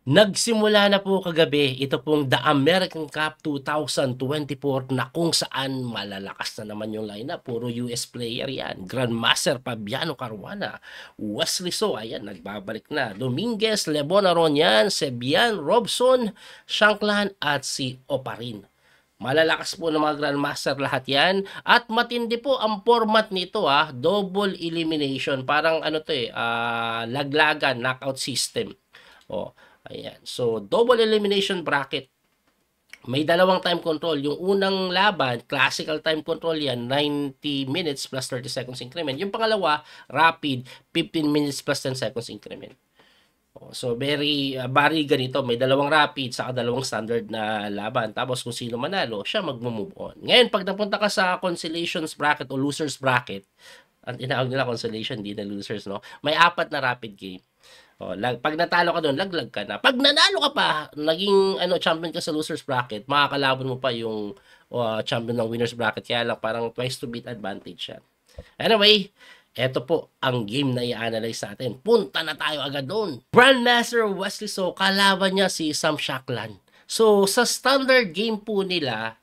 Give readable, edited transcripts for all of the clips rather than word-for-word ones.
Nagsimula na po kagabi ito pong The American Cup 2024 na kung saan malalakas na naman yung lineup. Puro US player yan. Grandmaster Fabiano Caruana, Wesley So, ayan, nagbabalik na. Dominguez, Lebon Aronian, Sebian, Robson, Shanklan at si Oparin. Malalakas po ng mga Grandmaster lahat yan. At matindi po ang format nito, double elimination. Parang ano to laglagan, knockout system. Oh, ayan. So, double elimination bracket. May dalawang time control. Yung unang laban, classical time control yan, 90 minutes plus 30 seconds increment. Yung pangalawa, rapid, 15 minutes plus 10 seconds increment. So, very ganito. May dalawang rapid saka dalawang standard na laban. Tapos, kung sino manalo, siya mag-move on. Ngayon, pag napunta ka sa consolations bracket o losers bracket, ang tinawag nila consolation, di na losers, no? May apat na rapid game. Pag natalo ka doon, laglag ka na. Pag nanalo ka pa, naging champion ka sa losers bracket, makakalaban mo pa yung champion ng winners bracket. Kaya lang parang twice to beat advantage yan. Anyway, eto po ang game na i-analyze natin. Punta na tayo agad doon. Grandmaster Wesley So, kalaban niya si Sam Shankland. So, sa standard game po nila,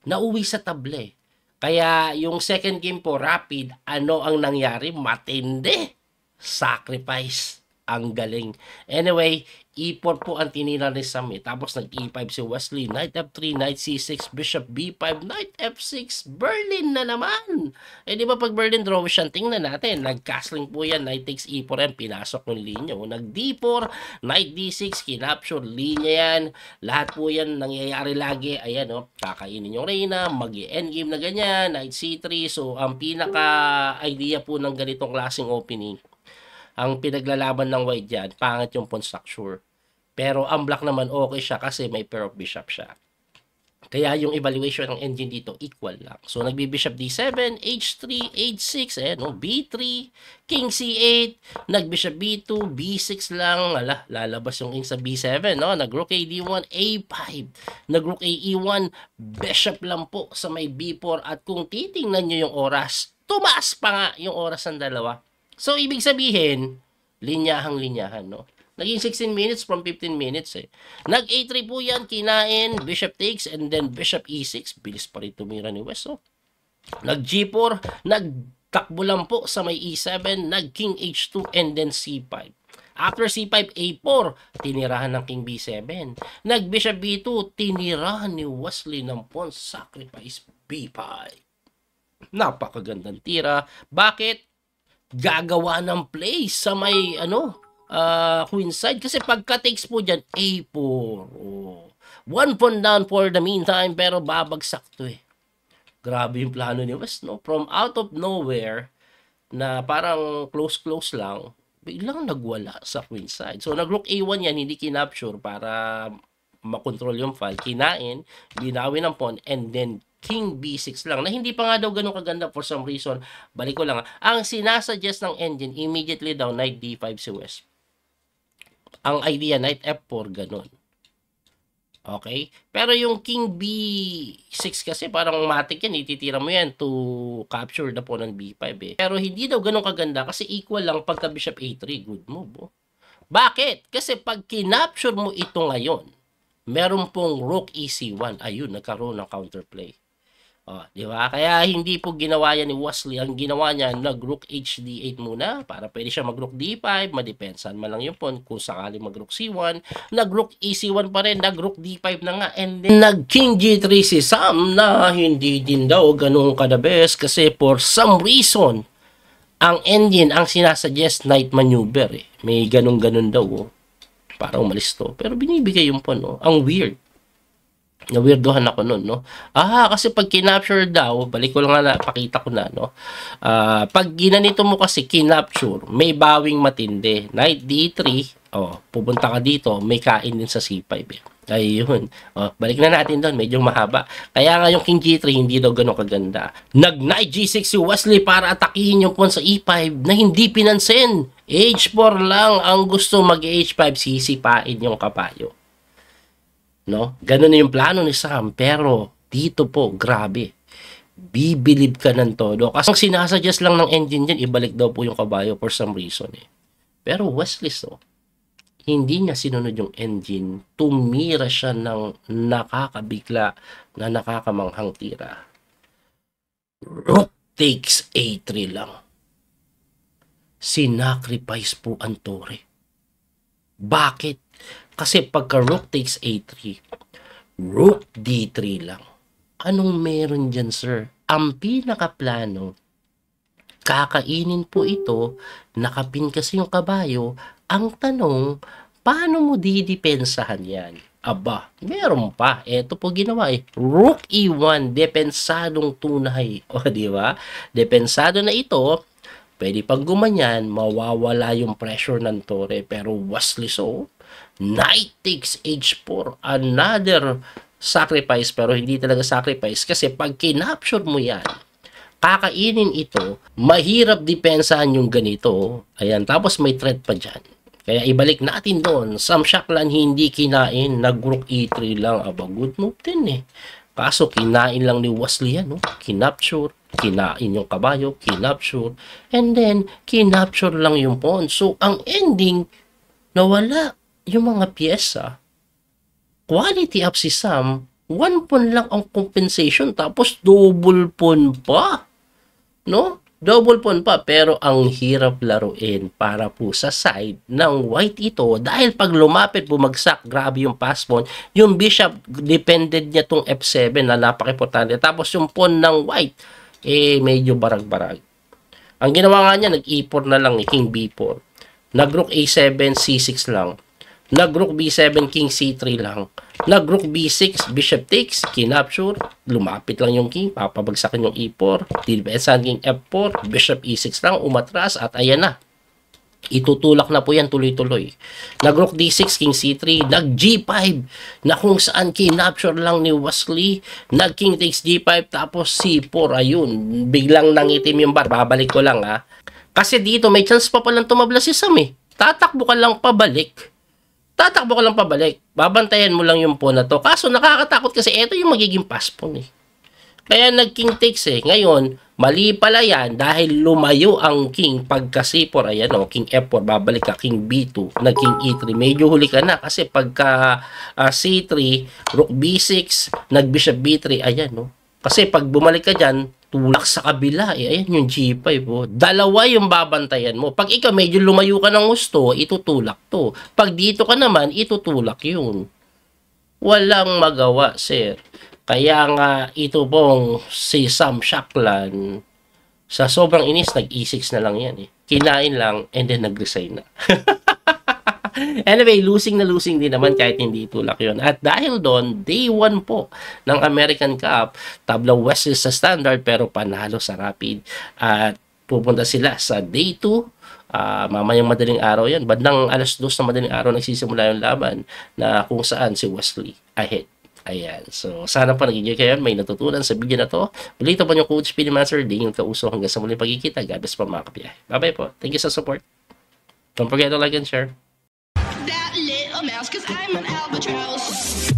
nauwi sa table. Kaya yung second game po, rapid, ano ang nangyari? Matindi. Sacrifice. Ang galing. Anyway, E4 po ang tinira ni Sam. Tapos nag-E5 si Wesley. Knight F3, Knight C6, Bishop B5, Knight F6, Berlin na naman. Di ba pag Berlin draw siya, tingnan natin. Nag-castling po yan. Knight takes E4 yan. Pinasok ng linya. Nag-D4, Knight D6, kinapture, linya yan. Lahat po yan nangyayari lagi. Ayan, kakainin yung Reyna, mag-endgame na ganyan, Knight C3. So, ang pinaka-idea po ng ganitong klaseng opening, ang pinaglalaban ng white dyan, pangit yung pawn structure. Pero ang black naman okay siya kasi may pair of bishop siya. Kaya yung evaluation ng engine dito equal lang. So nagbi-bishop D7, H3, H6, B3, King C8, nag-bishop B2, B6 lang, lalabas yung king sa B7, nag-rook A D1, A5, nag-rook A E1, bishop lang po sa may B4 at kung titingnan nyo yung oras, tumaas pa nga yung oras ng dalawa. So, ibig sabihin, linyahang-linyahan, Naging 16 minutes from 15 minutes, Nag-A3 po yan, kinain, bishop takes, and then bishop E6. Bilis pa rin tumira ni West, Nag-G4, nagtakbo lang po sa may E7, nag-King H2, and then C5. After C5, A4, tinirahan ng King B7. Nag-Bishop B2, tinirahan ni Wesley ng pawn, sacrifice B5. Napakagandang tira. Bakit? Gagawa ng play sa may queen side kasi pagka takes po dyan A4. One pawn down for the meantime pero babagsak to Grabe yung plano ni West, from out of nowhere na parang close lang, biglang nagwala sa queen side. So nag-rook A1 yan, hindi kinapture para makontrol yung file, kinain, binawi ng pawn, and then King B6 lang, na hindi pa nga daw ganun kaganda for some reason. Balik ko lang. Ang sinasuggest ng engine, immediately daw, Knight D5 si West. Ang idea, Knight F4, ganun. Okay? Pero yung King B6 kasi, parang matik yan, ititira mo yan to capture the pawn ng B5 Pero hindi daw ganun kaganda kasi equal lang pagka Bishop A3. Good move, Bakit? Kasi pag kinapture mo ito ngayon, meron pong Rook EC1. Ayun, nagkaroon ng counterplay. Di ba? Kaya hindi po ginawa yan ni Wesley. Ang ginawa niya, nag-rook HD8 muna para pwede siya mag-rook D5, madepensan man lang yung pawn kung sakali mag-rook C1. Nag-rook EC1 pa rin, nag-rook D5 na nga, and then nag-King G3 si Sam na hindi din daw ganun ka the best kasi for some reason, ang engine, ang sinasuggest Knight maneuver May ganun-ganun daw Parang umalis to. Pero binibigay yung pawn Ang weird. Na-weirdohan ako nun, kasi pag kinapture daw, balik ko lang nga pakita ko na, pag ginanito mo kasi kinapture, may bawing matindi. Knight D3, pupunta ka dito, may kain din sa C5 Ayun. Balik na natin doon, medyo mahaba. Kaya nga yung King G3, hindi daw ganun kaganda. Nag-Knight G6 si Wesley para atakihin yung pawn sa E5 na hindi pinansin. H4 lang ang gusto mag-H5, sisipain yung kapayo. Ganun na yung plano ni Sam, pero dito po, grabe. Bibilib ka ng todo. Kasi ang sinasuggest lang ng engine dyan, ibalik daw po yung kabayo for some reason Pero Wesley, hindi niya sinunod yung engine, tumira siya ng nakakabigla na nakakamanghang tira. Rook takes A3 lang. Sinacrifice po ang tore. Bakit? Kasi pagka rook takes A3, rook D3 lang. Anong meron dyan, sir? Ang pinakaplano, kakainin po ito, nakapin kasi yung kabayo. Ang tanong, paano mo didepensahan yan? Aba, meron pa. Ito po ginawa eh. Rook E1, depensadong tunay. O, di ba? Depensado na ito, pwede pag gumanyan, mawawala yung pressure ng tore. Pero wasli so, knight takes H4, another sacrifice, pero hindi talaga sacrifice kasi pag kinapture mo yan, kakainin ito, mahirap depensahan yung ganito. Ayan, tapos may threat pa dyan. Kaya ibalik natin doon. Sam Shaklan hindi kinain, nag-rook E3 lang. Aba, good move din eh. Kaso kinain lang ni Wesley yan, no? Kinapture, kinain yung kabayo, kinapture, and then kinapture lang yung pawn. So, ang ending, nawala yung mga piyesa. Quality up si Sam, 1 pawn lang ang compensation, tapos double pawn pa. No? Double pawn pa, pero ang hirap laruin para po sa side ng white ito dahil pag lumapit, bumagsak, grabe yung pass pawn, yung bishop, depended niya tong F7 na napaka-importante. Tapos yung pawn ng white, medyo barag-barag. Ang ginawa nga niya, nag-E4 na lang, King B4. Nag-rook A7, C6 lang. Nag-rook B7, King C3 lang. Nag-rook B6, Bishop takes, kinapture, lumapit lang yung king, papabagsakin yung E4, didepensahan King F4, Bishop E6 lang, umatras, at ayan na. Itutulak na po yan tuloy-tuloy. Nag-rook D6, King C3, nag-G5, na kung saan kinapture lang ni Wesley, nag-King takes G5, tapos C4, ayun, biglang nangitim yung bar, babalik ko lang ha. Kasi dito may chance pa palang tumabla si Sam eh. Tatakbo ka lang pabalik. Babantayan mo lang yung pawn na to. Kaso nakakatakot kasi ito yung magiging pass pawn eh. Kaya nag-king takes eh. Ngayon, mali pala yan dahil lumayo ang king pagka C4. Ayan o, king F4, babalik ka, king B2, nag-king E3. Medyo huli ka na kasi pagka C3, rook B6, nag-bishop B3, ayan o. Kasi pag bumalik ka dyan, tulak sa kabila. Ayan yung G5. Oh. Dalawa yung babantayan mo. Pag ikaw medyo lumayo ka ng gusto, itutulak to. Pag dito ka naman, itutulak yun. Walang magawa, sir. Kaya nga, ito pong si Sam Shaklan, sa sobrang inis, nag-E6 na lang yan eh. Kinain lang, and then nag-resign na. Anyway, losing na losing din naman kahit hindi tulak yun. At dahil doon, day 1 po ng American Cup, tabla West sa standard pero panalo sa rapid. At pupunta sila sa day 2. Mamayang madaling araw yan. Bandang alas 2 na madaling araw nagsisimula yung laban na kung saan si Wesley ahead. Ayan. So, sana pa nag-enjoy kayo. May natutunan sa video na to. Muli ito po yung Coach Speedy Master. Di yung kauso hanggang sa muling pagkikita. God bless po mga kapiyahe. Bye-bye po. Thank you sa support. Don't forget to like and share. That little mouse, 'cause I'm an albatross.